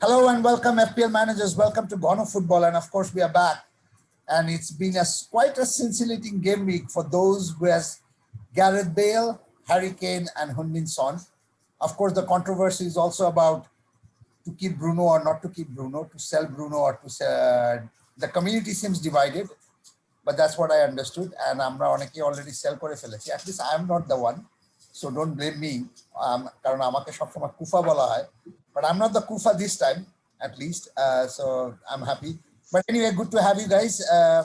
Hello and welcome FPL managers. Welcome to Ghono Football, and of course we are back. And it's been quite a scintillating game week for those who has Gareth Bale, Harry Kane, and Heung-min Son. Of course, the controversy is also about to keep Bruno or not to keep Bruno, to sell Bruno or to sell. The community seems divided, but that's what I understood. And I'm already sell kore felechi. At least I am not the one, so don't blame me. Karon amake sob somoy kufa bola hoy. But I'm not the Kufa this time, at least. So I'm happy. But anyway, good to have you guys.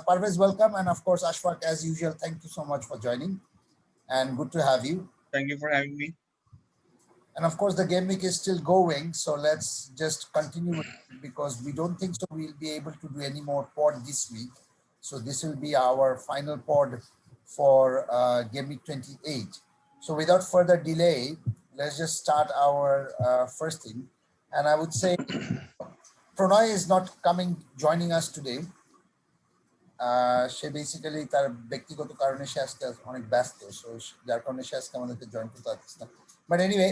Parvez, welcome. And of course, Ashfaq, as usual, thank you so much for joining. And good to have you. Thank you for having me. And of course, the game week is still going. So let's just continue because we don't think so we'll be able to do any more pod this week. So this will be our final pod for game week 28. So without further delay, let's just start our first thing. And I would say Pranay is not joining us today. She basically তার ব্যক্তিগত কারণে সে আজকে অনেক ব্যস্ত, so যার কারণে সে আজকে আমাদেরকে জয়েন করতে পারছে না। বাট এনিওয়ে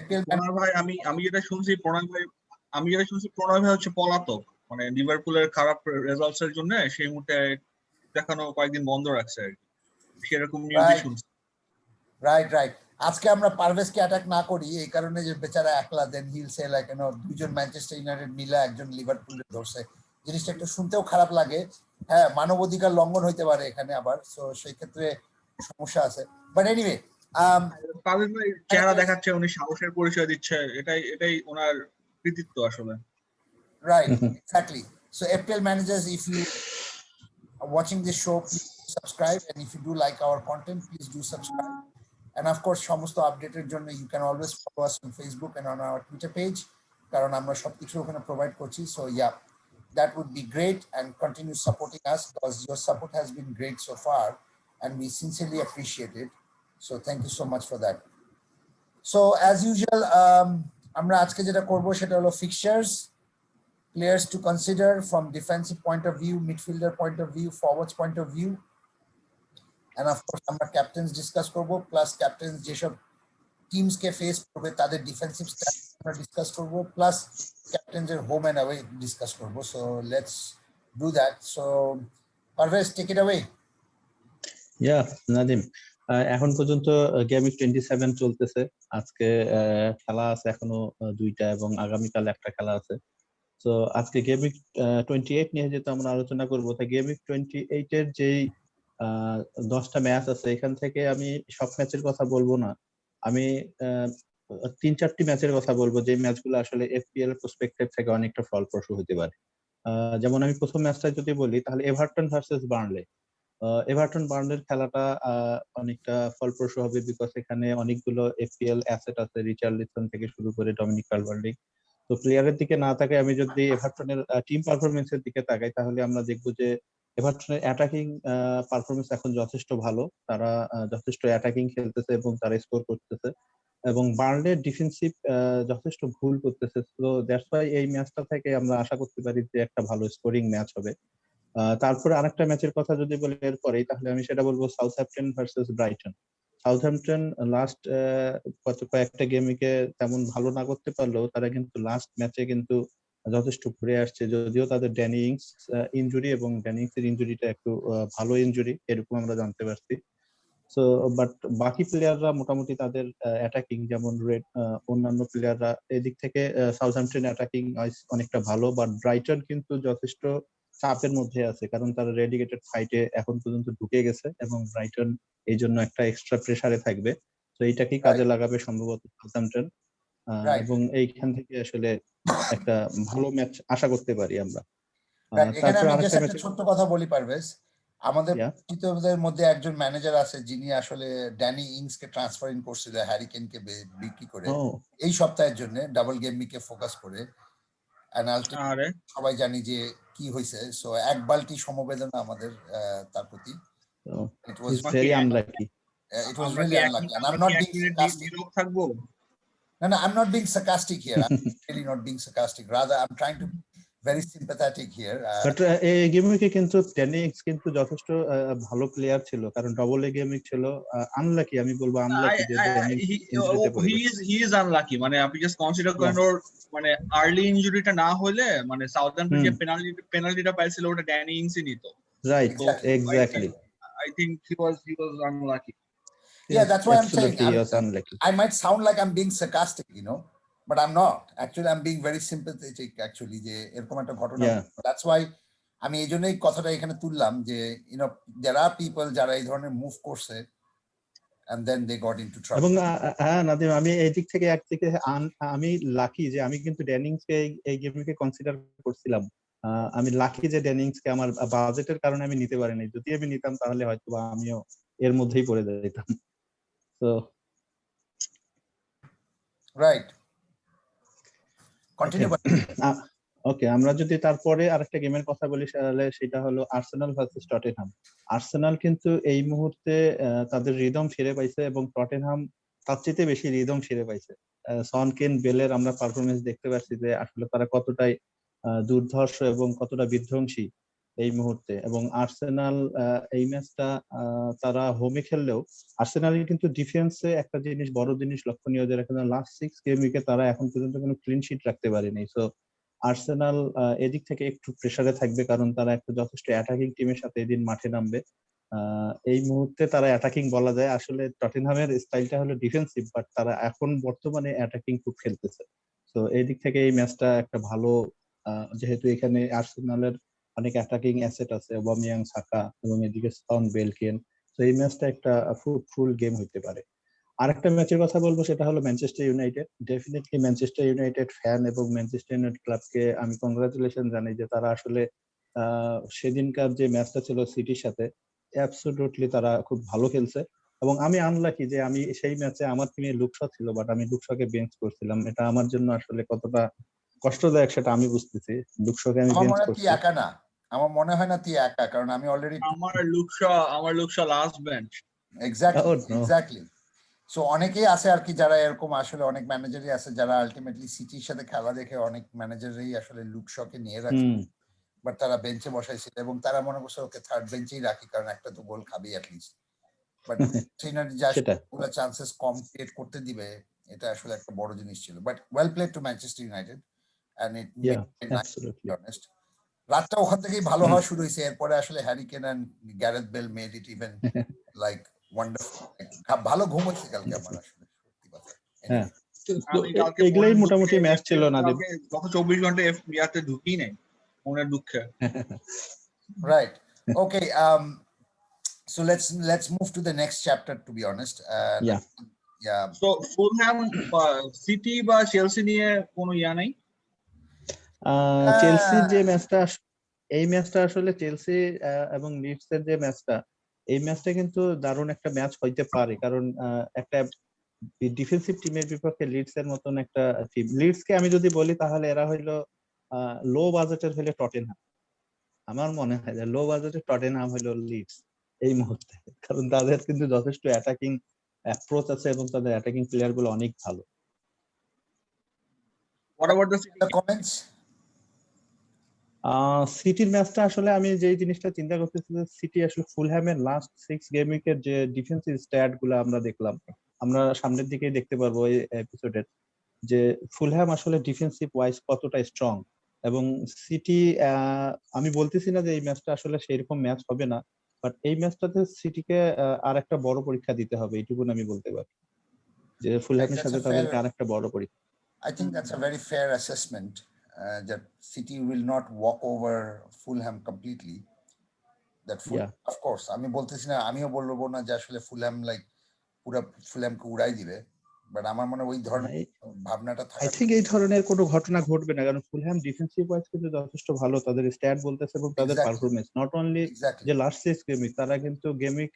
FPL ভাই আমি যেটা শুনছি প্রণয় ভাই হচ্ছে পলাতক, মানে লিভারপুলের খারাপ রেজাল্টস এর জন্য সেই মুহূর্তে দেখানো কয়েকদিন বন্ধ রাখছে আর কি, সেরকম নিউজ শুনছি। রাইট আজকে আমরা পারভেজকে অ্যাটাক না করি এই কারণে যে বেচারা একলা, দেন হিল সে লাইক দুইজন ম্যানচেস্টার ইউনাইটেড মিলে একজন লিভারপুলের ধরছে, জিনিসটা একটু শুনতেও খারাপ লাগে। হ্যাঁ, মানবাধিকার লঙ্ঘন হইতে পারে এখানে আবার, সো সেই ক্ষেত্রে সমস্যা আছে। বাট এনিওয়ে পারভেজ ভাই চেহারা দেখাচ্ছে, উনি সাহসের পরিচয় দিচ্ছে, এটাই ওনার কৃতিত্ব আসলে। Right, exactly. So FPL managers, if you are watching this show, please subscribe, and if you do like our content, please do subscribe. And of course, সমস্ত আপডেটের জন্য you can always follow us on Facebook and on our Twitter page, কারণ আমরা সবকিছু ওখানে provide করছি। So yeah, that would be great, and continue supporting us because your support has been great so far and we sincerely appreciate it. So thank you so much for that. So as usual, আমরা আজকে যেটা করব সেটা হলো fixtures, players to consider from defensive point of view, midfielder point of view, forwards point of view. And of course আমরা captains discuss করব, plus captains যেসব teams কে ফেস করবে তাদের ডিফেন্সিভ স্ট্যাটস আমরা ডিসকাস করব, প্লাস ক্যাপ্টেন্স এর home and away discuss করব। So let's do that. So Parvez, take it away. Yeah Nadeem, এখন পর্যন্ত গেম উইক 27 চলতেছে। আজকে খেলা আছে এখনো দুইটা এবং আগামীকাল একটা খেলা আছে। তো আজকে গেম উইক 28 নিয়ে যেটা আমরা আলোচনা করব, তাই গেম উইক 28 এর যেই 10টা ম্যাচ আছে এখান থেকে আমি সব ম্যাচের কথা বলবো না, আমি 3-4টি ম্যাচের কথা বলবো যে ম্যাচগুলো আসলে FPL পার্সপেক্টিভ থেকে অনেকটা ফলপ্রসূ হতে পারে। যেমন আমি প্রথম ম্যাচটা যদি বলি তাহলে এভারটন ভার্সেস বার্নলে। এভারটন বার্নলের খেলাটা অনেকটা ফলপ্রসূ হবে বিকজ এখানে অনেকগুলো FPL অ্যাসেট আছে, রিচার্লিসন থেকে শুরু করে ডমিনিক কালভার্ট-লিউইন। তো প্লেয়ারের দিকে না তাকাই আমি যদি এভারটনের টিম পারফরমেন্সের দিকে তাকাই তাহলে আমরা দেখবো যে এভারটনের অ্যাটাকিং পারফরমেন্স এখন যথেষ্ট ভালো, তারা যথেষ্ট অ্যাটাকিং খেলতেছে এবং তারা স্কোর করতেছে, এবং বার্নলের ডিফেন্সিভ যথেষ্ট ভুল করতেছে। তো দ্যাটস ওয়াই এই ম্যাচটা থেকে আমরা আশা করতে পারি যে একটা ভালো স্কোরিং ম্যাচ হবে। তারপরে আরেকটা ম্যাচের কথা যদি বলি এরপরেই, তাহলে আমি সেটা বলবো Southampton versus Brighton. Southampton last কয়েকটা গেমকে তেমন ভালো না করতে পারলেও তারা কিন্তু লাস্ট ম্যাচে কিন্তু যথেষ্ট ঘুরে আসছে, যদিও তাদের ড্যানি ইংস ইনজুরি, এবং ড্যানি ইংস এর ইনজুরিটা একটু ভালো ইনজুরি এরকম আমরা জানতে পারছি। সো বাট বাকি প্লেয়াররা মোটামুটি তাদের অ্যাটাকিং যেমন অন্যান্য প্লেয়াররা এদিক থেকে সাউথহ্যাম্পটন অ্যাটাকিং অনেকটা ভালো, বাট ব্রাইটন কিন্তু যথেষ্ট চাপের মধ্যে আছে কারণ তারা রেলিগেটেড ফাইটে এখন পর্যন্ত ঢুকে গেছে এবং ব্রাইটন এই জন্য একটা এক্সট্রা প্রেসারে থাকবে। তো এইটাকে কাজে লাগাবে সম্ভবত সাউথহ্যাম্পটন, এবং এইখান থেকে আসলে একটা ভালো ম্যাচ আশা করতে পারি আমরা। তারপরে আরেকটা ম্যাচ ছোট্ট কথা বলি পারভেজ, আমাদের পরিচিতদের মধ্যে একজন ম্যানেজার আছে যিনি আসলে ড্যানি ইংস কে ট্রান্সফার ইন করছিল হ্যারি কেন কে বিক্রি করে এই সপ্তাহের জন্য ডাবল গেম উইকে ফোকাস করে, সবাই জানি যে কি হয়েছে। সো এক বালতি সমবেদনা আমাদের তার প্রতি। It was very unlucky. It was really unlucky, and I'm not being sarcastic. No, I'm not being sarcastic here. I'm really not being sarcastic. Rather, I'm trying to be very sympathetic here. But এই গেমিকে কিন্তু টেনিক্স কিন্তু যথেষ্ট ভালো player ছিল, কারণ double A গেমিক ছিল unlucky, আমি বলবো আনলাকি যে টেনিক্স ইনজুরিতে পড়ে গেছে। হি ইজ আনলাকি, মানে আপনি জাস্ট কনসিডার করেন ওর মানে আর্লি ইনজুরিটা না হলে মানে সাউদাম্পটন যে পেনাল্টিটা পাইছিল ওটা ড্যানি ইংসই নিত। Right, exactly. I think he was unlucky. Yeah, that's why I'm saying Absolutely, he was unlucky. I might sound like I'm being sarcastic, you know, but I'm not. Actually, I'm being very sympathetic. Actually, যে এরকম একটা ঘটনা, that's why আমি এই জন্যই কথাটা এখানে তুললাম যে you know there are people যারা এই ধরনের মুভ করছে and then they got into trouble. এবং হ্যাঁ নাদিম, আমি এই দিক থেকে একদিকে আমি লাকি যে আমি কিন্তু ড্যানিংসকে এই গেমকে কনসিডার করছিলাম। আমি লাকি যে ড্যানিংসকে আমার বাজেটের কারণে আমি নিতে পারিনি, যদি আমি নিতাম তাহলে হয়তো আমিও এর মধ্যেই পড়ে যেতাম। তো রাইট, কন্টিনিউ। ওকে, আমরা যদি তারপরে আরেকটা গেমের কথা বলি তাহলে সেটা হলো আর্সেনাল ভার্সেস টটেনহাম। আর্সেনাল কিন্তু এই মুহূর্তে তাদের রিদম ফিরে পাইছে এবং টটেনহাম তার চেয়ে বেশি রিদম ফিরে পাইছে। সন, কেন, বেলের আমরা পারফরমেন্স দেখতে পাচ্ছি যে আসলে তারা কতটাই দুর্ধর্ষ এবং কতটা বিধ্বংসী এই মুহূর্তে। এবং আর্সেনাল এই ম্যাচটা তারা হোমে খেললেও আর্সেনালের কিন্তু ডিফেন্সে একটা জিনিস, বড় জিনিস লক্ষণীয়, যে লাস্ট 6 গেম উইকে তারা এখন পর্যন্ত কোনো ক্লিন শিট রাখতে পারেনি। সো আর্সেনাল এদিক থেকে একটু প্রেসারে থাকবে, কারণ তারা একটা যথেষ্ট অ্যাটাকিং টিমের সাথে এদিন মাঠে নামবে। এই মুহূর্তে তারা অ্যাটাকিং বলা যায়, আসলে টটেনহামের স্টাইলটা হলো ডিফেন্সিভ, বাট তারা এখন বর্তমানে অ্যাটাকিং খুব খেলতেছে। তো এই দিক থেকে এই ম্যাচটা একটা ভালো, যেহেতু এখানে আর্সেনালের অনেক অ্যাটাকিং অ্যাসেট আছে, অবামিয়াং, সাকা এবং এদিকে সন, বেল, কেন। তো এই ম্যাচটা একটা ফুল গেম হইতে পারে। আরেকটা ম্যাচের কথা বলবো সেটা হলো Manchester United. Definitely Manchester United fan এবং ম্যানচেস্টার ইউনাইটেড ক্লাবকে আমি কংগ্রাচুলেশন জানাই যে তারা আসলে সেদিনকার যে ম্যাচটা ছিল সিটির সাথে, অ্যাবসলিউটলি তারা খুব ভালো খেলছে। এবং আমি আনলাকি যে আমি সেই ম্যাচে আমার টিমে লুকশো ছিল, বাট আমি লুকশোকে বেঞ্চ করছিলাম। এটা আমার জন্য আসলে কতটা কষ্টদায়ক সেটা আমি বুঝতেছি। লুকশোকে আমি বেঞ্চ করছি। একা না, আমার মনে হয় না তুই একা, কারণ আমি অলরেডি আমার লুকশো লাস্ট বেঞ্চ। এক্স্যাক্টলি। সো অনেকেই আছে আর কি যারা এরকম, আসলে অনেক ম্যানেজারই আছে যারা আলটিমেটলি সিটির সাথে খেলা দেখে অনেক ম্যানেজারই আসলে লুকশকে নিয়ে রাখছে, বাট তারা বেঞ্চে বসাইছিল এবং তারা মনে করছে ওকে থার্ড বেঞ্চেই রাখি কারণ একটা তো গোল খাবি অ্যাটলিস্ট। বাট পুরো চান্সেস কম ক্রিয়েট করতে দিবে, এটা আসলে একটা বড় জিনিস ছিল। But well played to Manchester United and it absolutely honest. রাতটা ওখান থেকেই ভালো হওয়া শুরু হয়েছে, এরপরে আসলে Harry Kane and Gareth Bale made it even like wonderful. ভালো ঘুম হয়েছে কালকে আমার, আসলে সত্যি কথা। হ্যাঁ, এগুলাই মোটামুটি ম্যাচ ছিল না, গত 24 ঘন্টা ইয়াতে ঢুকি নাই মনের দুঃখে। Right, okay, so let's move to the next chapter, to be honest. Yeah, so Fulham city বা চেলসি নিয়ে কোনো ইয়া নাই? চেলসি যে ম্যাচটা, এই ম্যাচটা আসলে চেলসি এবং লিডস এর যে ম্যাচটা, এই ম্যাচটা কিন্তু দারুণ একটা ম্যাচ হইতে পারে, কারণ একটা ডিফেন্সিভ টিমের বিপক্ষে লিডস এর মতন একটা টিম। লিডস কে আমি যদি বলি তাহলে এরা হইলো লো বাজেটের হইলে টটেনহাম। আমার মনে হয় যে লো বাজেটের টটেনহাম হইলো লিডস এই মুহূর্তে, কারণ তাদের কিন্তু যথেষ্ট অ্যাটাকিং অ্যাপ্রোচ আছে এবং তাদের অ্যাটাকিং প্লেয়ার গুলো অনেক ভালো। What about the comments? সিটির ম্যাচটা আসলে আমি যে জিনিসটা চিন্তা করতেছি যে সিটি আসলে ফুলহ্যামের লাস্ট 6 গেম উইকের যে ডিফেন্সিভ স্ট্যাট গুলো আমরা দেখলাম, আমরা সামনের দিকেই দেখতে পারবো এই এপিসোডের, যে ফুলহ্যাম আসলে ডিফেন্সিভ ওয়াইজ কতটা স্ট্রং। এবং সিটি, আমি বলতেছি না যে এই ম্যাচটা আসলে সেরকম ম্যাচ হবে না, বাট এই ম্যাচটাতে সিটিকে আর একটা বড় পরীক্ষা দিতে হবে, এইটুকু আমি বলতে পারি, যে ফুলহ্যামের সাথে তাদেরকে আর একটা বড় পরীক্ষা। I think that's a very fair assessment, that City will not walk over Fulham completely. That of course, আমি বলতেছি না, আমিও বলবো না যে আসলে ফুলহ্যাম লাইক পুরো ফুলহ্যামকে উড়াই দিবে, বাট আমার মনে হয় ওই ধরনের ভাবনাটা থাকে। আই থিংক এই ধরনের কোনো ঘটনা ঘটবে না, কারণ ফুলহ্যাম ডিফেন্সিভ ওয়াইজ কিন্তু যথেষ্ট ভালো, তাদের স্ট্যাট বলতেছে এবং তাদের পারফরম্যান্স নট অনলি যে লাস্ট 6 গেম উইক, তারা কিন্তু গেম উইক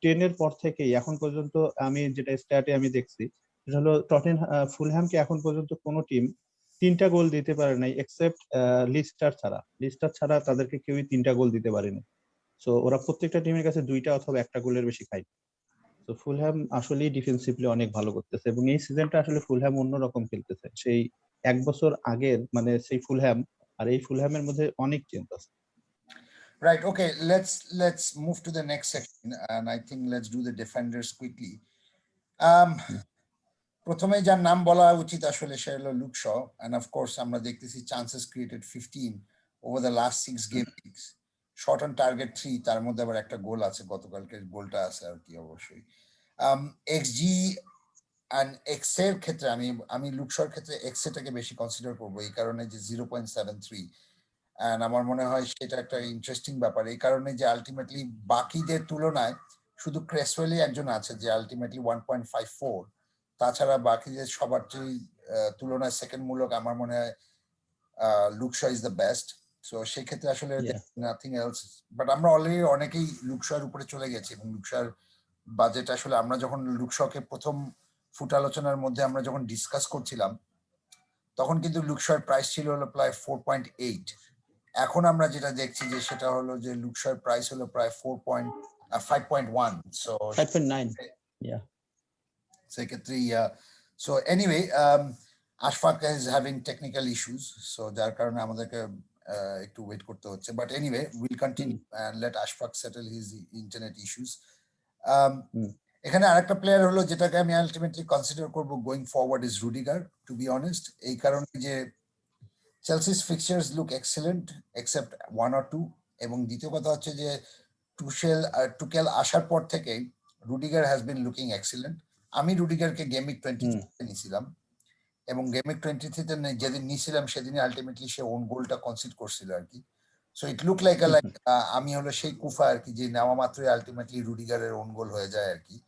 10 এর পর থেকে এখন পর্যন্ত আমি যেটা স্ট্যাটে আমি দেখছি সেটা হলো ফুলহ্যামকে এখন পর্যন্ত কোনো টিম 3টা গোল দিতে পারে নাই এক্সেপ্ট লিস্টার ছাড়া তাদেরকে কেউই 3টা গোল দিতে পারেনি। সো ওরা প্রত্যেকটা টিমের কাছে 2টা অথবা 1টা গোলের বেশি খায়। তো ফুলহ্যাম আসলেই ডিফেন্সিভলি অনেক ভালো করতেছে এবং এই সিজনটা আসলে ফুলহ্যাম অন্যরকম খেলতেছে। সেই এক বছর আগের মানে সেই ফুলহ্যাম আর এই ফুলহ্যামের মধ্যে অনেক চেঞ্জ আছে। Right. Okay. Let's move to the next section, and I think let's do the defenders quickly. প্রথমে যার নাম বলা উচিত আসলে সে হলো Luke Shaw, and of course আমরা দেখতেছি chances created 15 over the last 6 game weeks. Shot on target 3, তার মধ্যে আবার একটা গোল আছে, গতকালকের গোলটা আছে আর কি অবশ্যই। XG and X এর ক্ষেত্রে আমি লুক শর ক্ষেত্রে X এটাকে বেশি কনসিডার করব, এই কারণে যে 0.73, and আমার মনে হয় সেটা একটা ইন্টারেস্টিং ব্যাপার, এই কারণে যে আলটিমেটলি বাকিদের তুলনায় শুধু ক্রেসওয়েলই একজন আছে যে আলটিমেটলি 1.54, তাছাড়া বাকিদের সবার তুলনায় সেকেন্ড মূলক আমার মনে হয় Luke Shaw is the best. So সেই ক্ষেত্রে আসলে নাথিং এলস, বাট আমরা অলরেডি অনেকেই লুক শর উপরে চলে গেছি, এবং লুক শর বাজেট আসলে আমরা যখন লুক শকে প্রথম ফুট আলোচনার মধ্যে আমরা যখন ডিসকাস করছিলাম তখন কিন্তু লুক শর প্রাইস ছিল হলো প্রায় 4.8। এখন আমরা যেটা দেখছি যে সেটা হলো যে লুক শর প্রাইস হলো প্রায় 5.1, সো 5.9, yeah. সেক্ষেত্রে so anyway Ashfaq is having technical issues, so যার কারণে আমাদেরকে একটু ওয়েট করতে হচ্ছে, but anyway will continue and let Ashfaq settle his internet issues. এখানে আরেকটা প্লেয়ার হলো যেটাকে আমি আলটিমেটলি কনসিডার করব going forward is Rudiger, to be honest, এই কারণে যে Chelsea's fixtures look excellent except 1 or 2, এবং দ্বিতীয় কথা হচ্ছে যে টুকেল আসার পর থেকে Rudiger has been looking excellent. আমি রুডিগারকে গেমিক 23 নিয়েছিলাম, এবং গেমিক 23-তে যেদিন নিয়েছিলাম সেদিনই আলটিমেটলি সে ওন গোলটা কনসিড করছিল আর কি। সো ইট লুক লাইক আমি হলো সেই কুফা আর কি, যে নেওয়া মাত্রই আলটিমেটলি রুডিগারের ওন গোল হয়ে যায় আর কি।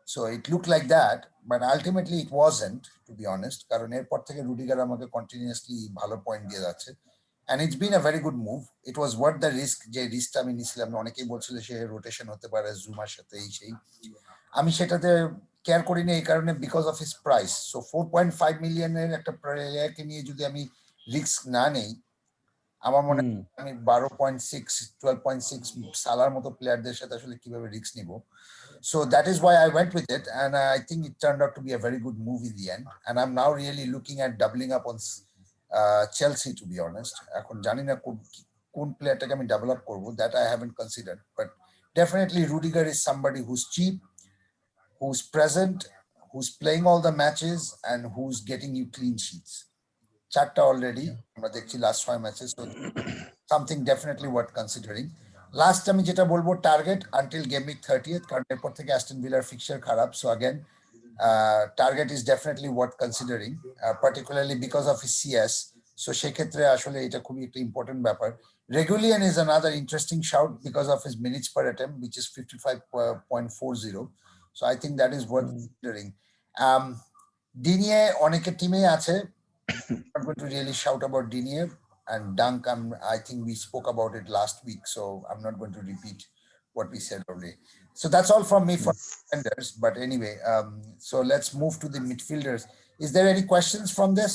So it looked like that, but ultimately it wasn't, to be honest, কারণ এরপর থেকে রুডিগার আমাকে কন্টিনিউয়াসলি ভালো পয়েন্ট দিয়ে যাচ্ছে, and it's been a very good move. It was worth the risk, যে রিস্কটা আমি নিছিলাম। অনেকেই বলছিল সে রোটেশন হতে পারে জুমার সাথে এই সেই, আমি সেটাতে কেয়ার করিনি এই কারণে because of his price. So 4.5 মিলিয়নের একটা প্লেয়ারকে নিয়ে যদি আমি রিস্ক না নেই, আমার মনে হয় আমি 12.6 12.6 সালার মতো প্লেয়ারদের সাথে আসলে কিভাবে রিস্ক নিব। So that is why I went with it, and I think it turned out to be a very good move in the end. And I'm now really looking at doubling up on Chelsea, to be honest. এখন জানি না কোন প্লেয়ারটাকে আমি develop করব, that I haven't considered, but definitely Rudiger is somebody who's cheap, who's present, who's playing all the matches, and who's getting you clean sheets. Chatta already, আমরা দেখছি last 5 matches, so something definitely worth considering. Last আমি যেটা বলবো target until game week 30th, কারণ এরপর থেকে Aston ভিলার fixture খারাপ। So again target is definitely worth considering, particularly because of his CS. So সেক্ষেত্রে আসলে এটা খুবই একটা ইম্পর্টেন্ট ব্যাপার। Reguilon is another interesting shout because of his minutes per attempt which is 55.40, so I think that is worth considering. Digne অনেকের টিমেই আছে, not going to really shout about Digne, and Dunk, I think we spoke about it last week, so I'm not going to repeat what we said already. So that's all from me for defenders, but anyway, so let's move to the midfielders. Is there any questions from this?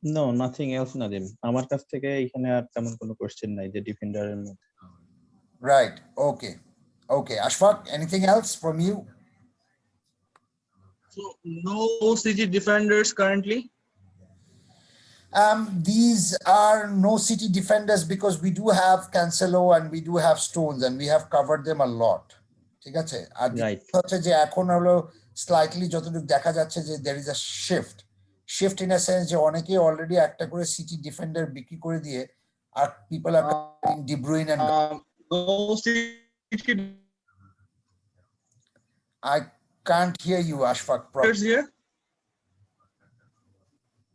No, nothing else, Nadim. আমার কাছ থেকে এখানে আর তেমন কোনো question নাই যে ডিফেন্ডারের মধ্যে। Right, okay. Ashfaq, anything else from you? So no CG defenders currently? These are no City defenders because we do have Cancelo and we do have Stones, and we have covered them a lot. ঠিক আছে, আর হচ্ছে যে এখন হলো slightly যতটুকু দেখা যাচ্ছে যে there is a shift in a sense যে অনেকে অলরেডি একটা করে সিটি ডিফেন্ডার বিক্রি করে দিয়ে আর people are cutting De Bruyne and no City. I can't hear you, Ashfaq. Here?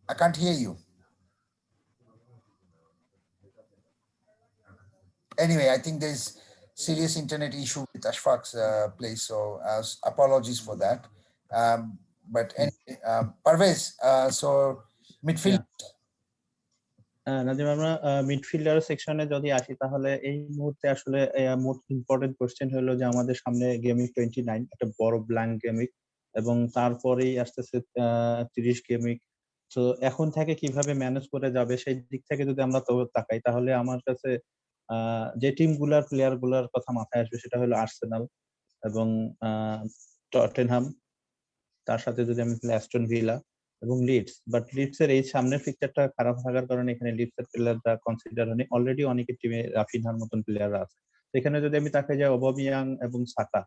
I can't hear you. Anyway, I think there's serious internet issue with Ashfaq's place, so apologies for that. But anyway, Parvez, so midfield. Nazim, আমরা midfielder সেকশনে যদি আসি তাহলে এই মুহূর্তে আসলে most important question হলো যে আমাদের সামনে গেম উইক 29, একটা বড় ব্ল্যাঙ্ক গেম উইক, এবং তারপরেই আসতেছে 30 গেম উইক। তো এখন থেকে কিভাবে ম্যানেজ করে যাবে সেই দিক থেকে যদি আমরা তাকাই তাহলে আমার কাছে যে টিমগুলার প্লেয়ার গুলার কথা মাথায় আসবে সেটা হলো আর্সেনাল এবং টটেনহাম, তার সাথে যদি আমি অ্যাস্টন ভিলা এবং লিডস, বাট লিডস এর এই সামনের ফিকচারটা খারাপ থাকার কারণে এখানে লিডস এর প্লেয়াররা কনসিডার হয়নি। অলরেডি অনেকের টিমে রাফিনহার মতন প্লেয়াররা আছে। এখানে যদি আমি তাকে যাই অবামিয়াং এবং সাকা,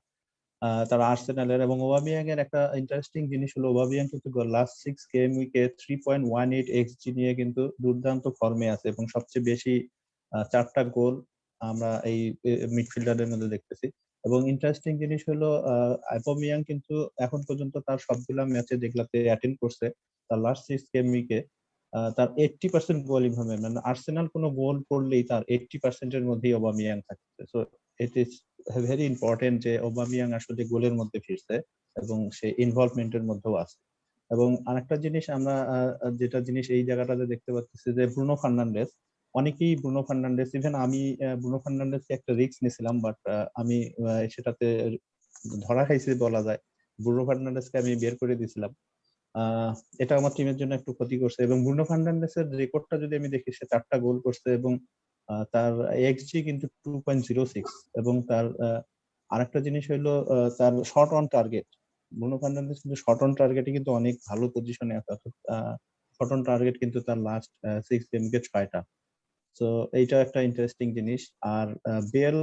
তারা আর্সেনালের, এবং ওবামিয়াং এর একটা ইন্টারেস্টিং জিনিস হলো ওবামিয়াং কিন্তু লাস্ট 6 গেম উইকে 3.18 এক্সজি নিয়ে কিন্তু দুর্দান্ত ফর্মে আছে এবং সবচেয়ে বেশি 4টা গোল আমরা এই মিডফিল্ডারের মধ্যে দেখতেছি। এবং ইন্টারেস্টিং জিনিস হলো ওবামিয়াং কিন্তু এখন পর্যন্ত তার সবগুলা ম্যাচে যেগুলাতে অ্যাটেন্ড করছে তার লাস্ট 6 গেম উইকে তার 80% গোল ইনভলভমেন্ট, মানে আর্সেনাল কোনো গোল করলেই তার 80% এর মধ্যেই ওবামিয়াং থাকছে। So it is very important যে ওবামিয়াং আসলে গোলের মধ্যে ফিরছে এবং সে ইনভলভমেন্টের মধ্যেও আছে। এবং আরেকটা জিনিস আমরা যেটা জিনিস এই জায়গাটাতে দেখতে পাচ্ছি যে ব্রুনো ফার্নান্ডেজ, অনেকেই ব্রুনো ফার্নান্ডেজ, ইভেন আমি ব্রুনো ফার্নান্ডেজকে একটা রিস্ক নিয়েছিলাম, বাট আমি সেটাতে ধরা খাইছি বলা যায়। ব্রুনো ফার্নান্ডেজকে আমি বের করে দিয়েছিলাম, এটা আমার টিমের জন্য একটু ক্ষতি করছে। এবং ব্রুনো ফার্নান্ডেজের রেকর্ডটা যদি আমি দেখি, সে 4টা গোল করছে এবং তার এক্সজি কিন্তু 2.06। এবং তার আরেকটা জিনিস হইলো তার shot on target. Bruno Fernandes কিন্তু শট অন টার্গেটে কিন্তু অনেক ভালো পজিশনে আছে। শট অন টার্গেট কিন্তু তার লাস্ট 6 গেমকে 6টা। তো এইটা একটা ইন্টারেস্টিং জিনিস। আর বেল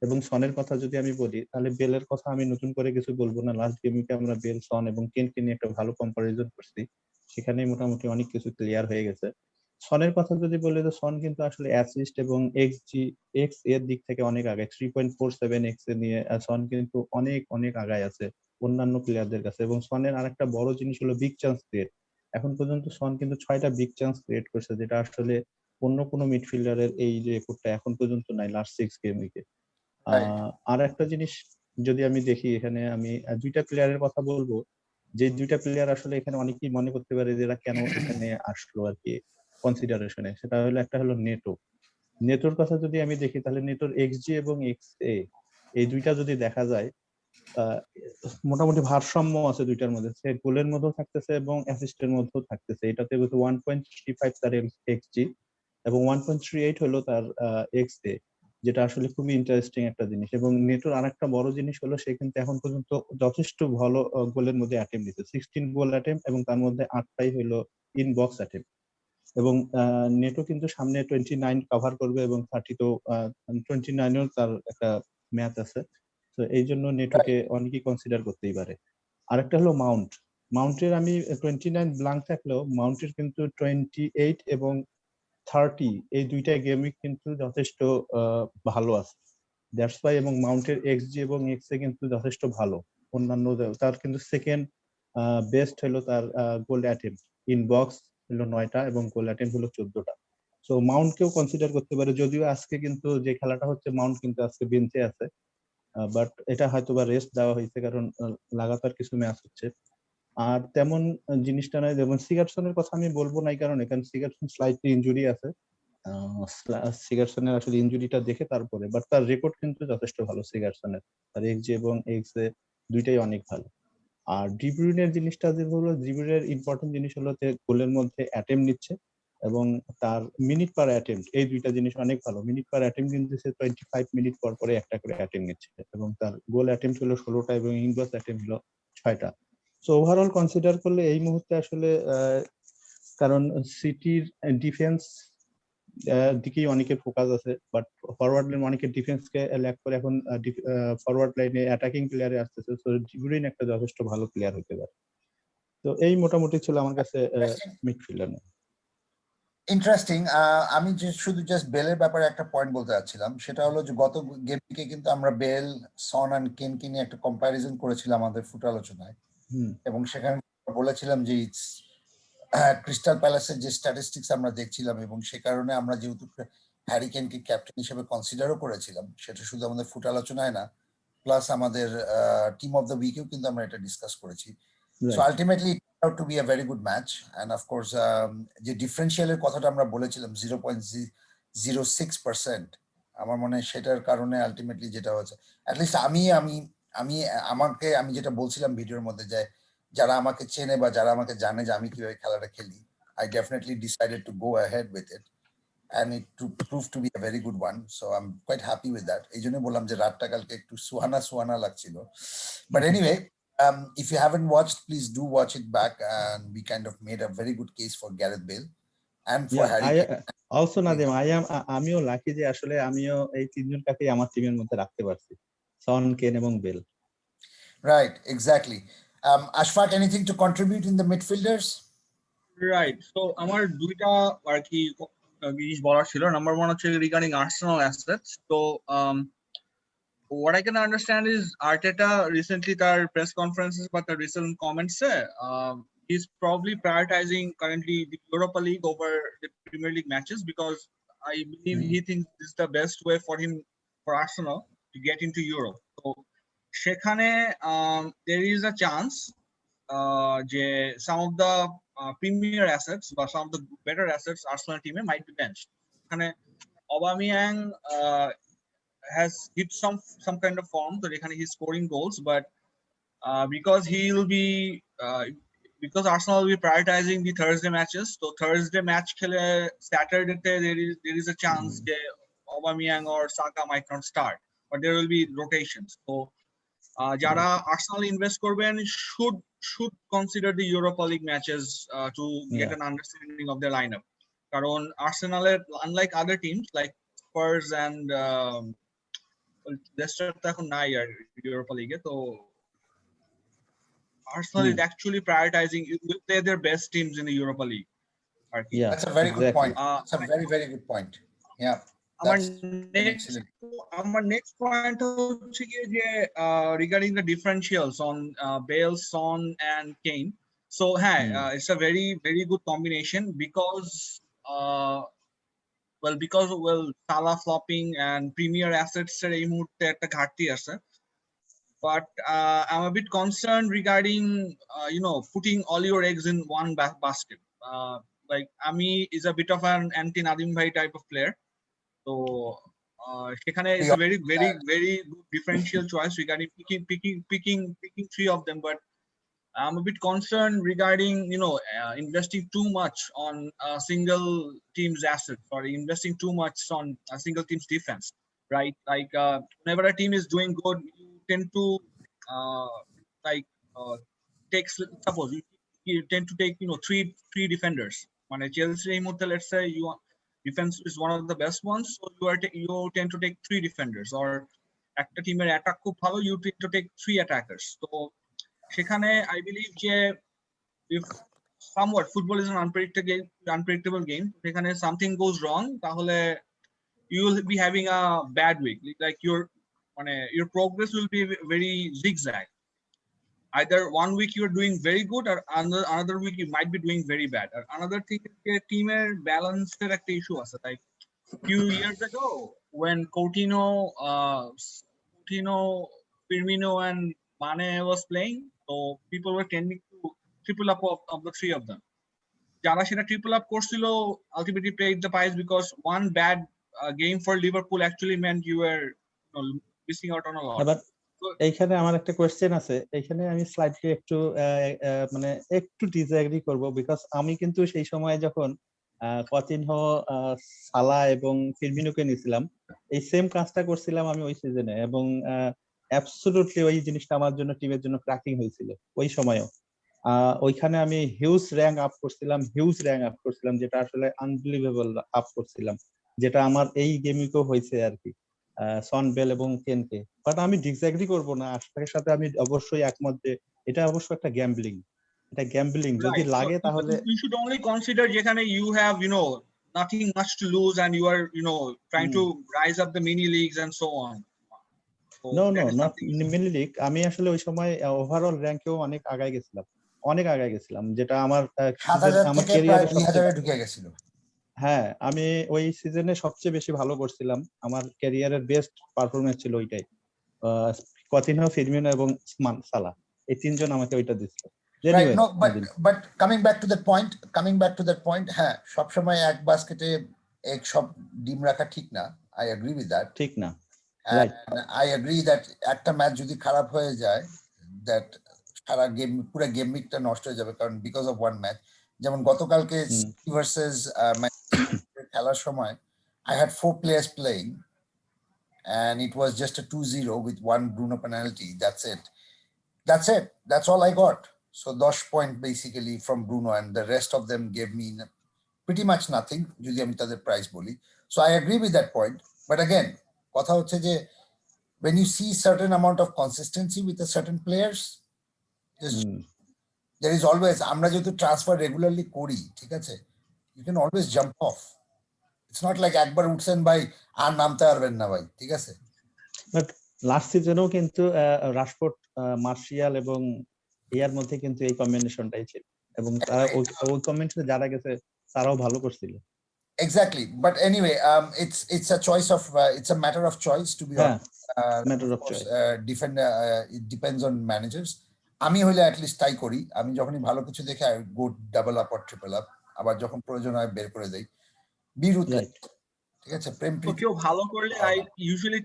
এবং সনের কথা যদি আমি বলি, তাহলে বেলের কথা আমি নতুন করে কিছু বলবো না। লাস্ট গেমে আমরা বেল, সন এবং কেনকে নিয়ে একটা ভালো কম্পারিজন করছি, সেখানেই মোটামুটি অনেক কিছু ক্লিয়ার হয়ে গেছে। সনের কথা যদি বলি, তো সন কিন্তু আসলে অ্যাসিস্ট এবং এক্স এর দিক থেকে অনেক আগে, 3.47 এক্স এ নিয়ে সন কিন্তু অনেক অনেক আগায় আছে অন্যান্য প্লেয়ারদের কাছে। এবং সনের আরেকটা বড় জিনিস হলো বিগ চান্স ক্রিয়েট। এখন পর্যন্ত সন কিন্তু 6টা বিগ চান্স ক্রিয়েট করছে, যেটা আসলে অন্য কোনো মিডফিল্ডারের এই রেকর্ডটা এখন পর্যন্ত নাই লাস্ট 6 গেম উইকে। আর একটা জিনিস যদি আমি দেখি, এখানে আমি দুইটা প্লেয়ারের কথা বলবো, যে দুইটা প্লেয়ার আসলে এখানে অনেকেই মনে করতে পারে যে এরা কেন এখানে আসলো আর কি কনসিডারেশনে। সেটা হলো, একটা হলো নেটো। নেটোর কথা যদি আমি দেখি, তাহলে নেটোর এক্সজি এবং এক্স এ এই দুইটা যদি দেখা যায়, মোটামুটি ভারসাম্য আছে দুইটার মধ্যে। সে গোলের মধ্যেও থাকতেছে এবং অ্যাসিস্টের মধ্যেও থাকতেছে। এটাতে 1.35 তার এক্সজি এবং 1.38 হলো তার এক্স এ, যেটা আসলে খুবই ইন্টারেস্টিং একটা জিনিস। এবং নেটোর আরেকটা বড় জিনিস হলো, সে কিন্তু এখন পর্যন্ত যথেষ্ট ভালো গোলের মধ্যে অ্যাটেম্প দিচ্ছে, 16 গোল অ্যাটেম্প, এবং তার মধ্যে 8টাই হলো ইন বক্স অ্যাটেম্প। এবং নেটো কিন্তু সামনে 29 কভার করবে এবং 30 তো 29এও তার একটা ম্যাচ আছে। তো এই জন্য নেটোকে অনেকেই কনসিডার করতেই পারে। আরেকটা হলো মাউন্ট। মাউন্টের আমি 29 ব্ল্যাঙ্ক থাকলেও মাউন্টের কিন্তু 28 এবং 30 এই দুইটা গেমই কিন্তু যথেষ্ট ভালো আছে, দ্যাটস ওয়াই। এবং মাউন্টের এক্সজি এবং এক্স এ কিন্তু যথেষ্ট ভালো। অন্যান্য তার কিন্তু সেকেন্ড বেস্ট হলো তার গোল অ্যাটেম্প, ইন বক্স হলো 9টা এবং গোল অ্যাটেম্প হলো 14টা। সো মাউন্টকেও কনসিডার করতে পারে, যদিও আজকে কিন্তু যে খেলাটা হচ্ছে মাউন্ট কিন্তু আজকে বেঞ্চে আছে, বাট এটা হয়তো বা রেস্ট দেওয়া হয়েছে কারণ লাগাতার কিছু ম্যাচ হচ্ছে। আর তেমন জিনিসটা নয়। যেমন সিগারসনের কথা আমি বলবো না, কারণ এখানে সিগারসন স্লাইটলি ইনজুরি আছে। সিগারসনের আসলে ইনজুরিটা দেখে তারপরে, বাট তার রেকর্ড কিন্তু যথেষ্ট ভালো সিগারসনের, তার এক্সজি এবং এক্স এ দুইটাই অনেক ভালো। আর ডিব্রুইনের জিনিসটা যে হলো, ডিব্রুইনের ইম্পর্টেন্ট জিনিস হলো যে গোলের মধ্যে অ্যাটেম্প নিচ্ছে এবং তার মিনিট পার অ্যাটেম্প, এই দুইটা জিনিস অনেক ভালো। মিনিট পার অ্যাটেম্প কিন্তু সে 25 মিনিট পর পরে একটা করে অ্যাটেম্প নিচ্ছে এবং তার গোল অ্যাটেম্প হলো 16টা এবং ইনবক্স অ্যাটেম্প হলো 6টা। সো ওভারঅল কনসিডার করলে এই মুহূর্তে আসলে কারণ সিটির ডিফেন্স দিকেই অনেকের ফোকাস আছে, বাট ফরওয়ার্ড লাইন অনেকের ডিফেন্সকে ল্যাক করে এখন ফরওয়ার্ড লাইনে অ্যাটাকিং প্লেয়ারে আসতেছে। সো ডিব্রুইন একটা যথেষ্ট ভালো প্লেয়ার হতে পারে। তো এই মোটামুটি ছিল আমার কাছে মিডফিল্ডার। ইন্টারেস্টিং। আমি যে শুধু জাস্ট বেলের ব্যাপারে একটা পয়েন্ট বলতে চাচ্ছিলাম, সেটা হলো যে গত গেম থেকে কিন্তু আমরা বেল, সন অ্যান্ড কেনকে নিয়ে একটা কম্প্যারিজন করেছিলাম আমাদের ফুট আলোচনায়, এবং সেখানে বলেছিলাম যে ক্রিস্টাল প্যালেসের যে স্ট্যাটিস্টিক্স আমরা দেখছিলাম, এবং সে কারণে আমরা যেহেতু হ্যারি কেনকে ক্যাপ্টেন হিসেবে কনসিডারও করেছিলাম, সেটা শুধু আমাদের ফুট আলোচনায় না, প্লাস আমাদের টিম অফ দ্য উইকেও কিন্তু আমরা এটা ডিসকাস করেছি। So ultimately out to be a very good match, and of course যে ডিফারেন্সিয়ালের কথাটা আমরা বলেছিলাম 0.06%, আমার মনে হয় সেটার কারণে আলটিমেটলি যেটা হচ্ছে, অ্যাটলিস্ট আমি যেটা বলছিলাম ভিডিওর মধ্যে, যে যারা আমাকে চেনে বা যারা আমাকে জানে যে আমি কিভাবে খেলাটা খেলি, I definitely decided to go ahead with it and it proved to be a very good one, so I'm quite happy with that. এই জন্য বললাম যে রাতটা কালকে একটু সুহানা লাগছিল, but anyway If you haven't watched, please do watch it back. And we kind of made a very good case for Gareth Bale and for Harry Kane. Also Nadim, আমিও lucky যে আসলে আমিও এই তিনজনটাকে আমার টিমের মধ্যে রাখতে পারছি, সন, কেন এবং bell. Right, exactly. Ashfaq, anything to contribute in the midfielders? Right. So আমার দুইটা আর কি জিনিস বলার ছিল। নাম্বার 1 হচ্ছে রিগার্ডিং আর্সেনাল অ্যাসেটস। তো what I can understand is Arteta recently তার press conferences বা তার recent comments he's probably prioritizing currently the Europa League over the Premier League matches because I believe he thinks this is the best way for him, for Arsenal, to get into Europe. So সেখানে there is a chance যে some of the premier assets বা some of the better assets Arsenal team might be benched. এখানে Aubameyang has hit some kind of form, so he's scoring goals, but because he'll be because Arsenal will be prioritizing the Thursday matches, so Thursday match khele Saturday there is a chance that Aubameyang or Saka might not start, but there will be rotations. So jara Arsenal invest korben should consider the Europa League matches to get an understanding of their lineup. Karon Arsenal, unlike other teams like Spurs and Leicester এখন নাই আর Europa লিগে, তো Arsenal is actually prioritizing their best teams in the Europa League. That's a very good point. That's a very, very good point. Yeah. আমার next point হচ্ছে কি যে regarding the differentials on Bale, Son and Kane. So it's a very, very good combination because Salah flopping and premier assets এই মুহূর্তে একটা ঘাটতি আছে, but I'm a bit concerned regarding putting all your eggs in one basket. Like Ami is a bit of an anti Nadim Bhai type of player, so সেখানে it's a very, very, very good differential choice regarding picking three of them, but I'm a bit concerned regarding investing too much on a single team's assets or investing too much on a single team's defense, right? Like whenever a team is doing good, you tend to take, suppose you tend to take three defenders. When Chelsea, let's say defense is one of the best ones, so you tend to take three defenders, or একটা টিমের attack খুব ভালো, you tend to take three attackers. So সেখানে I believe যে if somewhat football is an unpredictable game, সেখানে something goes wrong, তাহলে you will be having a bad week, like your progress will be very zigzag. Either one week you are doing very good, or another week you might be doing very bad. Or another thing is teamer balance একটা issue আছে. Like few years ago when Coutinho, Firmino and Mane was playing, so people were tending to triple up of the three of them. যারা সেটা triple up করছিল ultimately paid the price because one bad game for Liverpool actually meant you were missing out on a lot. এইখানে আমার একটা question আছে, এইখানে আমি slightly একটু মানে একটু ডিসএগ্রি করব, বিকজ আমি কিন্তু সেই সময় যখন কতিনহো, সালা এবং ফিরমিনোকে নিয়েছিলাম, এই সেম কাজটা করছিলাম আমি ওই সিজনে, এবং অ্যাবসলিউটলি ওই জিনিসটা আমার জন্য টিমের জন্য ক্র্যাকিং হয়েছিল ওই সময়ও। ওইখানে আমি হিউজ র্যাঙ্ক আপ করছিলাম, যেটা আসলে আনবিলিভেবল আপ করছিলাম, যেটা আমার এই গেমিংও হয়েছে আর কি, সন, বেল এবং কেনকে। বাট আমি ডিসএগ্রি করব না, আশফাকের সাথে আমি অবশ্যই একমত যে এটা অবশ্যই একটা গ্যাম্বলিং, যদি লাগে তাহলে you should only consider যেখানে you have nothing much to lose and you are trying to rise up the mini leagues and so on. No, not mini league. আমি আসলে ওই সময় ওভারঅল র‍্যাঙ্কেও অনেক আগায় গেছিলাম, যেটা আমার ক্যারিয়ারে ঢুকে গেছিল। হ্যাঁ, আমি ওই সিজনে সবচেয়ে বেশি ভালো করছিলাম, আমার ক্যারিয়ারের বেস্ট পারফরম্যান্স ছিল ওইটাই। কতিনহো, ফিরমিনো এবং সালা, এই তিনজন আমাকে ওইটা দিছিল। Right, no, but coming back to that point, হ্যাঁ, সবসময় এক বাস্কেটে এক সব ডিম রাখা ঠিক না। I agree with that. ঠিক না। Right. I agree that একটা ম্যাচ যদি খারাপ হয়ে যায়, that সারা গেম, পুরো গেম উইকটা নষ্ট হয়ে যাবে, কারণ বিকজ অফ ওয়ান ম্যাচ। যেমন গতকালকে ভার্সেস খেলার সময় I had 4 players playing and it was just a 2-0 with one Bruno penalty, that's it. That's it. That's all I got. So 10 point basically from Bruno, and the rest of them gave me pretty much nothing. যদি আমি তাদের price বলি. So I agree with that point. But again, কথা হচ্ছে যে when you see certain amount of consistency with a certain players, there is always, আমরা যেহেতু transfer regularly করি, ঠিক আছে, you can always jump off. It's not like একবার উঠছেন ভাই আর নামতে পারবেন না ভাই, ঠিক আছে? বাট লাস্ট সিজনেও কিন্তু রাশফোর্ড, মার্শিয়াল এবং এর মধ্যে কিন্তু এই কম্বিনেশনটাই ছিল, এবং তারা ওই কম্বিনেশনে যারা গেছে তারাও ভালো করছিল। Exactly, but anyway, it's a choice of it's a matter of choice, to be honest. Matter of choice. It depends on managers. আমি হইলে at least তাই করি, আমি যখনই ভালো কিছু দেখে I go double up or triple up, আবার যখন প্রয়োজন হয় বের করে দেই। Be ruthless. ঠিক আছে, প্রেম প্রীতি কেউ ভালো করলে I usually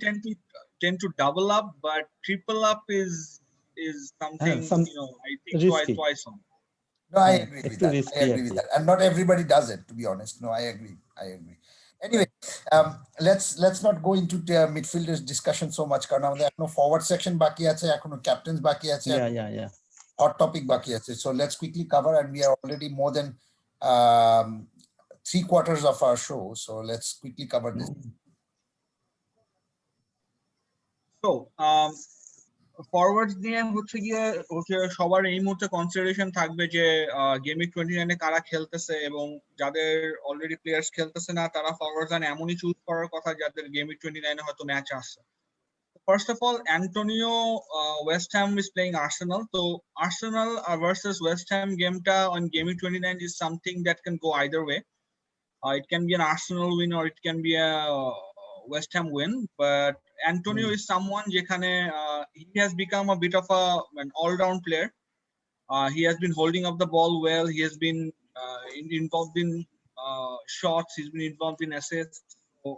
tend to double up, but triple up is something, you know, I think twice on. No, I agree with that. I agree with that. And not everybody does it, to be honest. No, I agree. Anyway, let's not go into midfielders discussion so much. কারণ আমাদের এখনো forward section বাকি আছে, এখনো captains বাকি আছে, hot topic বাকি আছে. So let's quickly cover, and we are already more than 3/4 of our show. So let's quickly cover this. So, forwards নিয়ে হচ্ছে সবার এই মুহূর্তে কনসিডারেশন থাকবে যে গেম উইক 29 এ কারা খেলতেছে, এবং যাদের অলরেডি প্লেয়ার্স খেলতেছে না তারা ফরওয়ার্ডস এমনই চুজ করার কথা যাদের গেম উইক 29 এ হয়তো ম্যাচ আসছে। First of all, Antonio, West Ham is playing Arsenal. So Arsenal versus West Ham game on game week 29 is something that can go either way. It can be an Arsenal win or it can be a West Ham win, but Antonio is someone যেখানে he has become a bit of an all-round player. He has been holding up the ball well. He has been involved in shots. He's been involved in assists. So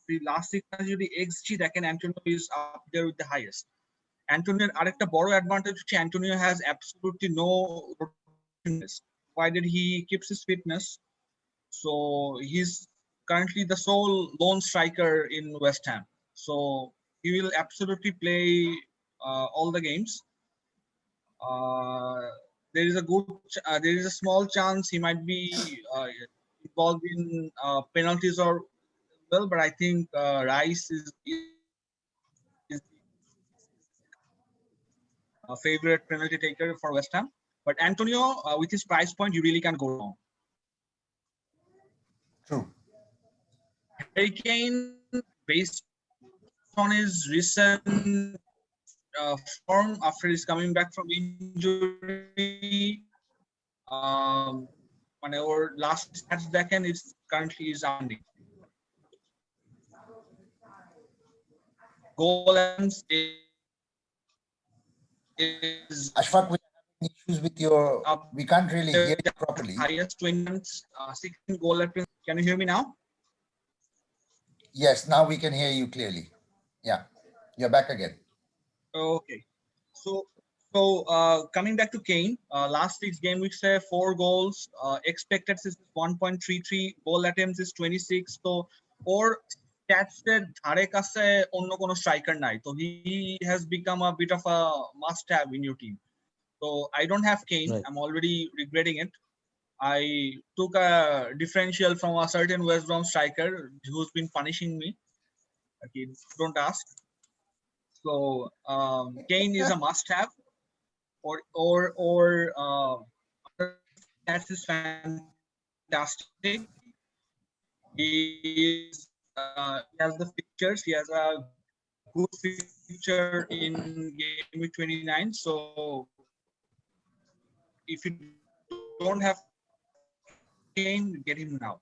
the last 6 matches, the XG দেখেন Antonio is up there with the highest. Antonio আরেকটা বড় advantage হচ্ছে Antonio has absolutely no rotation, provided he keeps his fitness. So he's currently the sole lone striker in West Ham. So he will absolutely play all the games. There is a small chance he might be involved in penalties or well, but I think Rice is a favorite penalty taker for West Ham. But Antonio, with his price point, you really can't go wrong. True. Harry Kane, based on his recent form after he's coming back from injury, মানে ওর last stats দেখেন is currently is outstanding. Goal is Ashfaq, we are having issues with your. We can't really hear it properly. Highest 16 goal attempts. Can you hear me now? Yes, now we can hear you clearly. Yeah, you're back again. Okay, so coming back to Kane, last week's game week say 4 goals, expected is 1.33, goal attempts is 26. So or stats dhare kache onno kono striker nai, so he has become a bit of a must have in your team. So I don't have Kane. Right. I'm already regretting it. I took a differential from a certain West Brom striker who's been punishing me. Okay, don't ask. So Kane is a must-have, or that is fantastic. He has the fixtures. He has a good fixture in game week 29. So if you don't have Kane, get him now.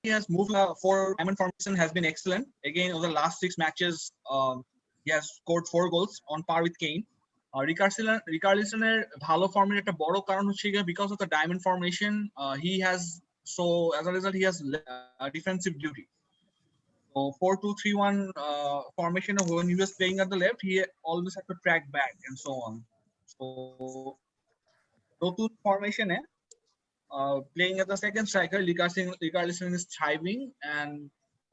He has moved for diamond formation, has been excellent. Again, over the last 6 matches, he has scored 4 goals on par with Kane. Richarlisoner ভালো ফর্মের একটা বড় কারণ হচ্ছে because of the diamond formation, he has, so as a result he has defensive duty. So 4-2-3-1 formation, when he was playing at the left, he always had to track back and so on. So নতুন formation playing as the second striker, Richarlison is thriving, and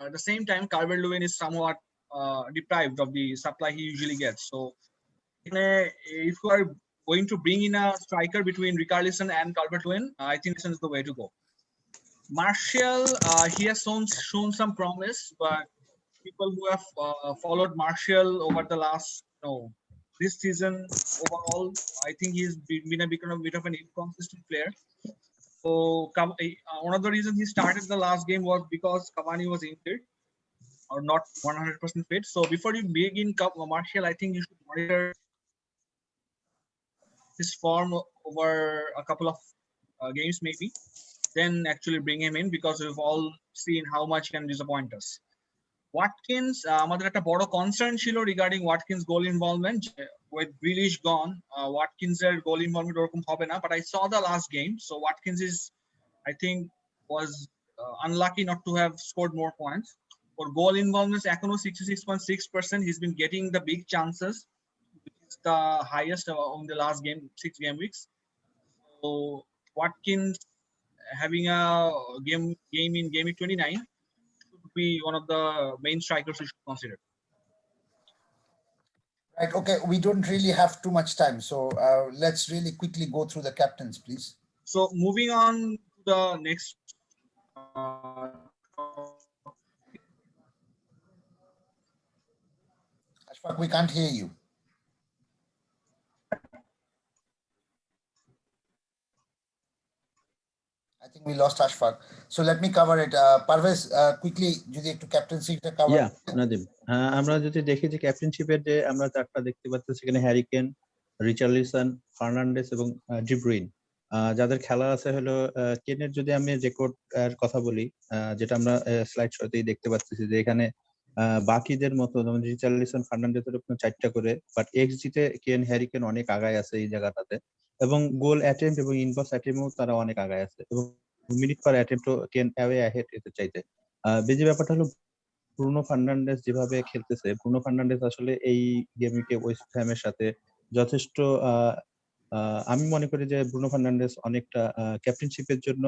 at the same time Calvert-Lewin is somewhat deprived of the supply he usually gets. So if you are going to bring in a striker between Richarlison and Calvert-Lewin, I think this is the way to go. Martial, he has shown some promise, but people who have followed Martial over the last, this season overall, I think he's been a bit of an inconsistent player. So one of the reasons he started the last game was because Cavani was injured or not 100% fit. So before you begin Martial, I think you should monitor his form over a couple of games maybe, then actually bring him in, because we've all seen how much he can disappoint us. Watkins, আমাদের একটা বড় concern ছিল regarding Watkins goal involvement with Grealish gone. Watkins এর গোল involvement ওরকম হবে না, but I saw the last game, so Watkins is, I think, was unlucky not to have scored more points. For goal involvement এখনো 66.6%. He's been getting the big chances, which is the highest on the last game, 6 game weeks. So Watkins having a game in game week 29 should be one of the main strikers you should consider. Right. Okay. We don't really have too much time, so let's really quickly go through the captains, please. So moving on to the next. Ashfaq, we can't hear you. I think we lost Ashfaq. So let me cover it. Parvez, quickly, যদি একটু ক্যাপ্টেন্সিটা cover. Yeah, Nadim, আমরা যদি দেখি যে ক্যাপ্টেনশিপের যে আমরা চারটা দেখতে পাচ্ছি, সেখানে হ্যারি কেন, রিচার্লিসন, ফার্নান্ডেস এবং ডি ব্রুইন, যাদের খেলা আছে হলো কেনের। যদি আমি রেকর্ড এর কথা বলি, যেটা আমরা স্লাইড শোতেই দেখতে পাচ্ছি যে এখানে বাকিদের মতো যেমন রিচার্লিসন, ফার্নান্ডেসের উপর 4টা করে, বাট এক্সজি তে কেন, হ্যারি কেন অনেক আগায় আছে এই জায়গাটাতে, এবং গোল অ্যাটেম্প্ট এবং ইনবক্স অ্যাটেম্পেও তারা অনেক আগায় আছে, এবং মিনিট পার অ্যাটেম্প্টও কেন অ্যাওয়ে অ্যাহেড এতে চাইতে। বেশি ব্যাপারটা হলো ব্রুনো ফার্নান্ডেস যেভাবে খেলতেছে, ব্রুনো ফার্নান্ডেস আসলে এই গেমকে ওয়েস্ট হ্যামের সাথে যথেষ্ট, আমি মনে করি যে ব্রুনো ফার্নান্ডেস অনেকটা ক্যাপ্টেনশিপের জন্য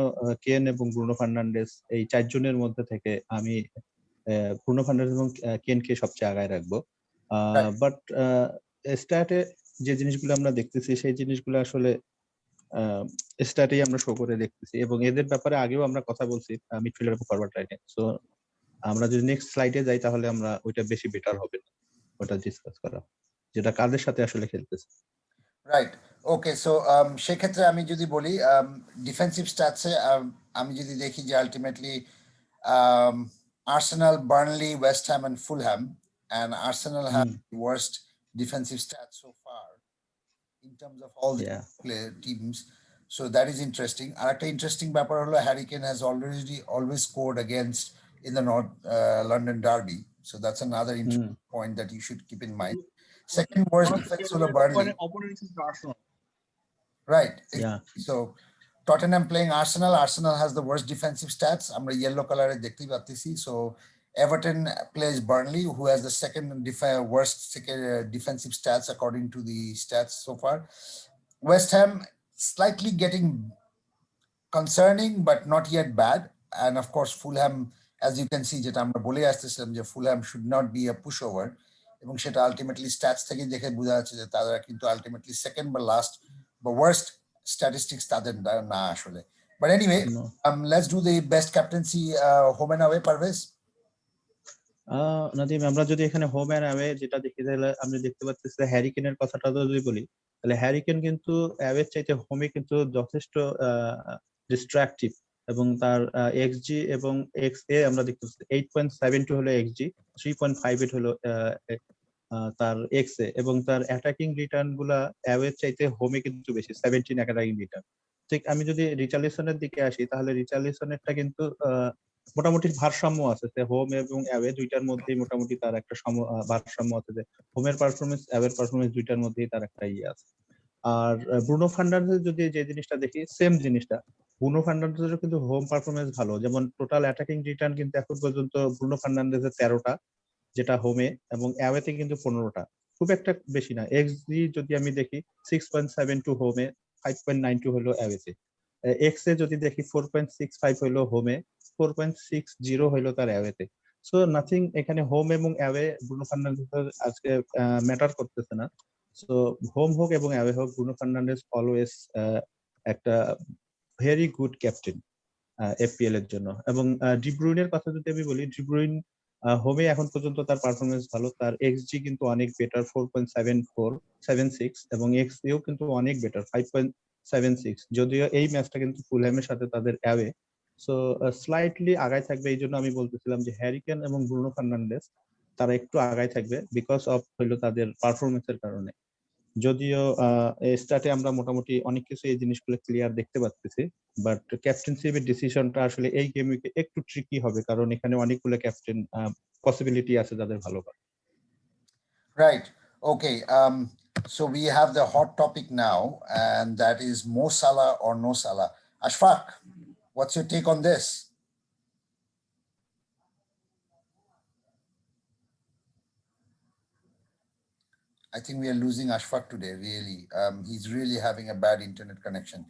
কেন এবং ব্রুনো ফার্নান্ডেস এই 4 জনের মধ্যে থেকে আমি ব্রুনো ফার্নান্ডেস এবং কেনকে সবচেয়ে আগায় রাখবো। বাট স্ট্যাটে যে জিনিসগুলো আমরা দেখতেছি সেই জিনিসগুলো আসলে স্ট্যাটেই আমরা শো করে দেখতেছি, এবং এদের ব্যাপারে আগেও আমরা কথা বলছি মিডফিল্ডার এবং ফরওয়ার্ড লাইনে। সো আমরা যদি নেক্সট স্লাইডে যাই তাহলে আমরা ওইটা বেশি বেটার হবে ওটা ডিসকাস করা, যেটা কাদের সাথে আসলে খেলতেছে। রাইট। ওকে, সো সেক্ষেত্রে আমি যদি বলি ডিফেন্সিভ স্ট্যাটসে আমি যদি দেখি যে ultimately Arsenal, Burnley, West Ham and Fulham, and Arsenal have the worst defensive stats so far in terms of all the teams. So that is interesting. Arekta interesting ব্যাপার হলো Harry Kane has always scored against in the North London derby. So that's another interesting point that you should keep in mind. Second worst defense holo Burnley. Opponents is Arsenal. Right. Yeah. So Tottenham playing Arsenal. Arsenal has the worst defensive stats. আমরা yellow color দেখতে পাচ্ছি. So Everton plays Burnley, who has the second worst defensive stats according to the stats so far. West Ham slightly getting concerning, but not yet bad. And of course, Fulham, as you can see, যেটা আমরা বলে আসতেছিলাম যে Fulham should not be a pushover. এবং সেটা ultimately stats থেকে দেখে বোঝা যাচ্ছে যে তারা কিন্তু আলটিমেটলি সেকেন্ড বা লাস্ট বা ওয়ার্স্ট স্ট্যাটিস্টিক্স তাদের না আসলে। But anyway, let's do the best captaincy home and away. Parvez? Nadim, আমরা যদি এখানে হোম এন্ড অ্যাওয়ে যেটা দেখি তাহলে আমি দেখতে পাচ্ছি যে হ্যারি কেনের কথাটা যদি বলি, তাহলে হ্যারি কেন কিন্তু অ্যাওয়ে চাইতে হোমে কিন্তু যথেষ্ট ডিস্ট্রাকটিভ, এবং তার এক্সজি এবং এক্সএ আমরা দেখতে পাচ্ছি 8.72 হলো এক্সজি, 3.58 হলো তার এক্সএ, এবং তার অ্যাটাকিং রিটার্ন গুলা অ্যাওয়ে চাইতে হোমে কিন্তু বেশি, 17 অ্যাটাকিং রিটার্ন। ঠিক আমি যদি রিচার্লিসনের দিকে আসি, তাহলে রিচার্লিসনেরটা কিন্তু মোটামুটি ভারসাম্য আছে, হোম এবং অ্যাওয়ে দুইটার মধ্যেই মোটামুটি তার একটা ভারসাম্য আছে, যে হোমের পারফরমেন্স অ্যাওয়ের পারফরমেন্স দুইটার মধ্যেই তার একটা ইয়ে আছে। আর ব্রুনো ফার্নান্ডেস যদি যে জিনিসটা দেখি, সেম জিনিসটা, ব্রুনো ফার্নান্ডেসেরও কিন্তু হোম পারফরমেন্স ভালো, যেমন টোটাল অ্যাটাকিং রিটার্ন কিন্তু এখন পর্যন্ত ব্রুনো ফার্নান্ডেসের 13টা, যেটা হোমে, এবং অ্যাওয়েতে কিন্তু 15টা, খুব একটা বেশি না। এক্সজি যদি আমি দেখি 6.72 হোমে, 5.92 হলো অ্যাওয়েতে। এক্সএ যদি দেখি 4.65 হলো হোমে, 4.60 হলো তার অ্যাওয়েতে। সো নাথিং, এখানে হোম এবং অ্যাওয়ে ব্রুনো ফার্নান্ডেস আজকে ম্যাটার করতেছে না। সো হোম হোক এবং অ্যাওয়ে হোক, ব্রুনো ফার্নান্ডেজ অলওয়েজ একটা ভেরি গুড ক্যাপ্টেন এফপিএল এর জন্য। এবং ডি ব্রুইনের কথা যদি আমি বলি, ডি ব্রুইন হোমে এখন পর্যন্ত তার পারফরমেন্স ভালো, তার এক্সজি কিন্তু অনেক বেটার 4.76 এবং এক্সজিও কিন্তু অনেক বেটার 5.76, যদিও এই ম্যাচটা কিন্তু ফুলহ্যামের সাথে তাদের অ্যাওয়ে, সো স্লাইটলি আগায় থাকবে। এই জন্য আমি বলতেছিলাম যে হ্যারি কেন এবং ব্রুনো ফার্নান্ডেজ তারা একটু আগায় থাকবে বিকজ অফ হইলো তাদের পারফরমেন্সের কারণে। যদিও স্টার্টে আমরা মোটামুটি অনেক কিছু এই জিনিসগুলো ক্লিয়ার দেখতে পাচ্ছি, বাট ক্যাপ্টেনশিপের ডিসিশনটা আসলে এই গেমে একটু ট্রিকি হবে, কারণ এখানে অনেকগুলো ক্যাপ্টেন পসিবিলিটি আছে যাদের ভালো করে। Right. Okay. So we have the hot topic now, and that is Mo Salah or No Salah. Ashfaq, what's your take on this? I think we are losing Ashfaq today, really. He's really having a bad internet connection.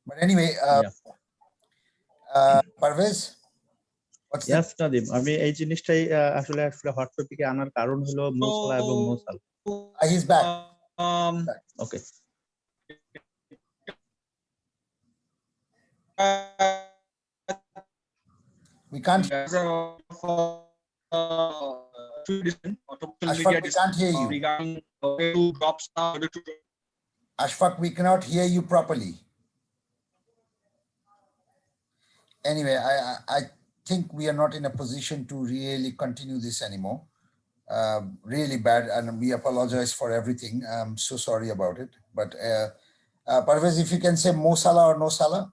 But anyway, Parvez, what's Yes, Nadim, আমি এই জিনিসটাই আসলে hot টপিকে আনার কারণ হলো মো সালাহ এবং মো সালাহ। He's back. Okay. We can't. Ashfaq, we can't hear you. Ashfaq, we cannot hear you properly. Anyway, I think we are not in a position to really continue this anymore. Really bad, and we apologize for everything. I'm so sorry about it. But Parvez, if you can say Mo Salah or No Salah,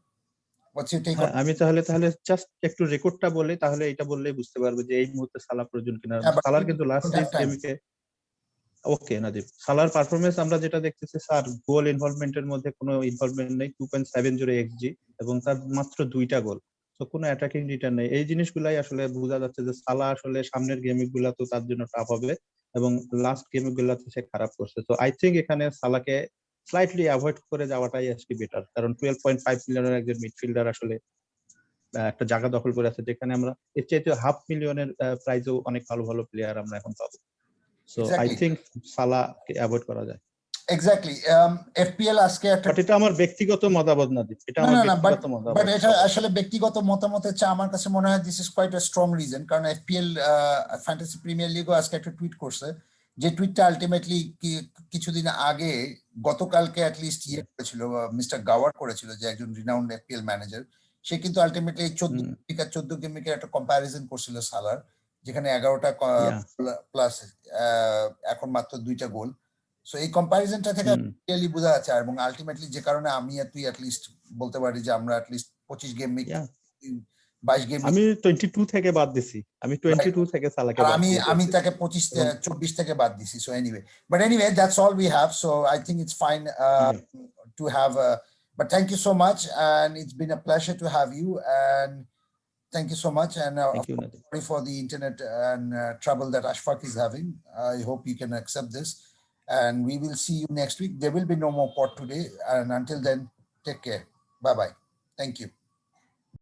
what's your take on? আমি তাহলে just একটু রেকর্ডটা বলি, তাহলে এটা বললেই বুঝতে পারবে যে এই মুহূর্তে সালাহ প্রয়োজন কিনা। সালাহর কিন্তু লাস্ট গেমে ওকে নাদিম, সালাহর পারফরমেন্স আমরা যেটা দেখতেছি, স্যার গোল ইনভলভমেন্টের মধ্যে কোনো ইনভলভমেন্ট নেই, 2.70 এক্সজি এবং তার মাত্র 2টা গোল, তো কোনো অ্যাটাকিং রিটার্ন নেই। এই জিনিসগুলাই আসলে বোঝা যাচ্ছে যে সালাহ আসলে সামনের গেমগুলো তো তার জন্য টাফ হবে এবং লাস্ট গেমগুলোতে সে খারাপ করছে। তো আই থিংক এখানে সালাহকে স্লাইটলি অ্যাভয়েড করে যাওয়াটাই আজকে বেটার, কারণ 12.5 মিলিয়নের একজন মিডফিল্ডার আসলে একটা জায়গা দখল করে আছে, যেখানে আমরা এর চাইতে $500,000 প্রাইজেও অনেক ভালো ভালো প্লেয়ার আমরা এখন পাবো। So I think Salah K avoid করা যায়। Exactly. FPL আজকে একটা, বাট এটা আমার ব্যক্তিগত মতামত না, এটা আমার ব্যক্তিগত মতামত। বাট এটা আসলে ব্যক্তিগত মতামতের চেয়ে আমার কাছে মনে হয় this is quite a strong reason, কারণ FPL ফ্যান্টাসি প্রিমিয়ার লিগও আজকে একটা টুইট করছে, যে টুইটটা আলটিমেটলি কিছুদিন আগে গতকালকে অ্যাটলিস্ট ইয়ে করেছিল, মিস্টার গাওয়ার করেছিল, যে একজন রিনাউন্ড FPL ম্যানেজার। সে কিন্তু আলটিমেটলি 14 গেমিকের একটা কম্প্যারিজন করছিল সালার, যেখানে 11টা প্লাস এখন মাত্র 2টা গোল। সো এই কম্প্যারিজনটা থেকে ক্লিয়ারলি বোঝা যাচ্ছে, এবং আলটিমেটলি যে কারণে আমি আর তুই অ্যাটলিস্ট বলতে পারি যে আমরা অ্যাটলিস্ট 25 গেম 22 গেম আমি 22 থেকে বাদ দিছি, আমি 22 থেকে সালাহকে বাদ দিছি, আমি তাকে 24 থেকে বাদ দিছি। So anyway that's all we have, so I think it's fine to have, but thank you so much, and it's been a pleasure to have you, and thank you so much, and sorry for the internet and trouble that Ashfaq is having. I hope you can accept this, and we will see you next week. There will be no more pod today, and until then, take care. Bye bye. Thank you.